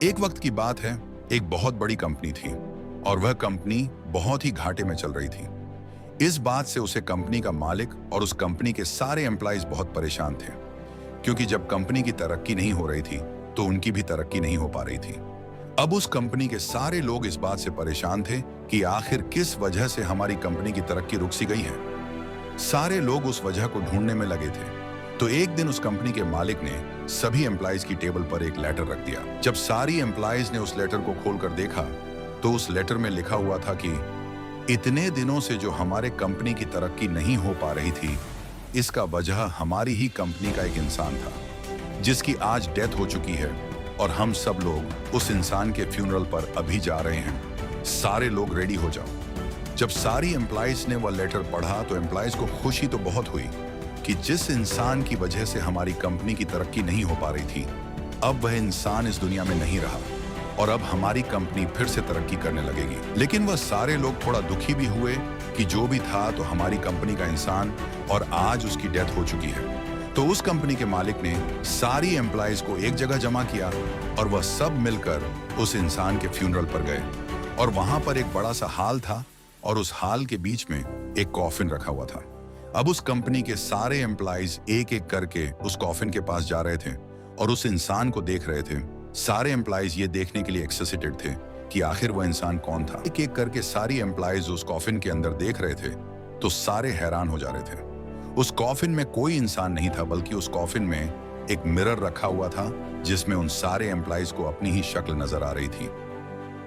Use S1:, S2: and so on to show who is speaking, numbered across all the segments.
S1: एक वक्त की बात है। एक बहुत बड़ी कंपनी थी और वह कंपनी बहुत ही घाटे में चल रही थी। इस बात से उसे कंपनी का मालिक और उस कंपनी के सारे एम्प्लॉइज बहुत परेशान थे, क्योंकि जब कंपनी की तरक्की नहीं हो रही थी तो उनकी भी तरक्की नहीं हो पा रही थी। अब उस कंपनी के सारे लोग इस बात से परेशान थे कि आखिर किस वजह से हमारी कंपनी की तरक्की रुक सी गई है। सारे लोग उस वजह को ढूंढने में लगे थे। तो एक दिन उस कंपनी के मालिक ने सभी एम्प्लॉइज की टेबल पर एक लेटर रख दिया। जब सारी एम्प्लॉइज ने उस लेटर को खोलकर देखा तो उस लेटर में लिखा हुआ था कि इतने दिनों से जो हमारे कंपनी की तरक्की नहीं हो पा रही थी, इसका वजह हमारी ही कंपनी का एक इंसान था, जिसकी आज डेथ हो चुकी है और हम सब लोग उस इंसान के फ्यूनरल पर अभी जा रहे हैं। सारे लोग रेडी हो जाओ। जब सारी एम्प्लॉइज ने वह लेटर पढ़ा तो एम्प्लॉइज को खुशी तो बहुत हुई कि जिस इंसान की वजह से हमारी कंपनी की तरक्की नहीं हो पा रही थी, अब वह इंसान इस दुनिया में नहीं रहा और अब हमारी कंपनी फिर से तरक्की करने लगेगी। लेकिन वह सारे लोग थोड़ा दुखी भी हुए कि जो भी था तो हमारी कंपनी का इंसान और आज उसकी डेथ हो चुकी है। तो उस कंपनी के मालिक ने सारी एम्प्लॉइज को एक जगह जमा किया और वह सब मिलकर उस इंसान के फ्यूनरल पर गए। और वहां पर एक बड़ा सा हॉल था और उस हॉल के बीच में एक कॉफिन रखा हुआ था। अब उस कंपनी के सारे एम्प्लॉइज एक एक करके उस कॉफिन के पास जा रहे थे और उस इंसान को देख रहे थे। सारे एम्प्लॉइज ये देखने के लिए एक्साइटेड थे कि आखिर वह इंसान कौन था। एक एक करके सारी एम्प्लॉइज उस कॉफिन के अंदर देख रहे थे तो सारे हैरान हो जा रहे थे। उस कॉफिन में कोई इंसान नहीं था, बल्कि उस कॉफिन में एक मिरर रखा हुआ था जिसमें उन सारे एम्प्लॉइज को अपनी ही शक्ल नजर आ रही थी।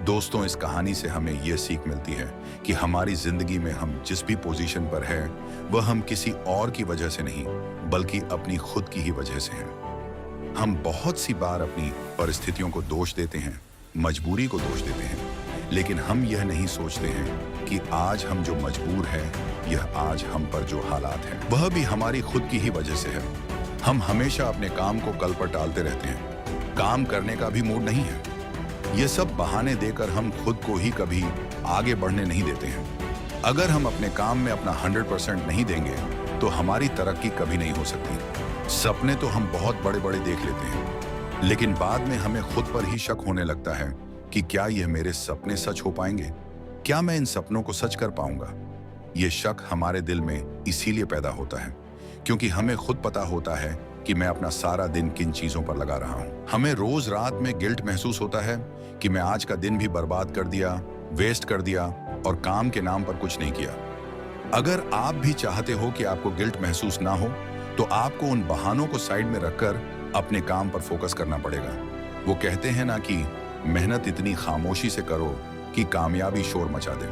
S1: दोस्तों, इस कहानी से हमें यह सीख मिलती है कि हमारी जिंदगी में हम जिस भी पोजीशन पर है वह हम किसी और की वजह से नहीं, बल्कि अपनी खुद की ही वजह से हैं। हम बहुत सी बार अपनी परिस्थितियों को दोष देते हैं, मजबूरी को दोष देते हैं, लेकिन हम यह नहीं सोचते हैं कि आज हम जो मजबूर हैं, यह आज हम पर जो हालात हैं वह भी हमारी खुद की ही वजह से है। हम हमेशा अपने काम को कल पर टालते रहते हैं, काम करने का भी मूड नहीं है। ये सब बहाने देकर हम खुद को ही कभी आगे बढ़ने नहीं देते हैं। अगर हम अपने काम में अपना 100% नहीं देंगे तो हमारी तरक्की कभी नहीं हो सकती। सपने तो हम बहुत बड़े बड़े देख लेते हैं, लेकिन बाद में हमें खुद पर ही शक होने लगता है कि क्या यह मेरे सपने सच हो पाएंगे, क्या मैं इन सपनों को सच कर पाऊंगा। ये शक हमारे दिल में इसीलिए पैदा होता है क्योंकि हमें खुद पता होता है कि मैं अपना सारा दिन किन चीजों पर लगा रहा हूं। हमें रोज रात में गिल्ट महसूस होता है कि मैं आज का दिन भी बर्बाद कर दिया, वेस्ट कर दिया और काम के नाम पर कुछ नहीं किया। अगर आप भी चाहते हो कि आपको गिल्ट महसूस ना हो तो आपको उन बहानों को साइड में रखकर अपने काम पर फोकस करना पड़ेगा। वो कहते हैं ना कि मेहनत इतनी खामोशी से करो कि कामयाबी शोर मचा दे।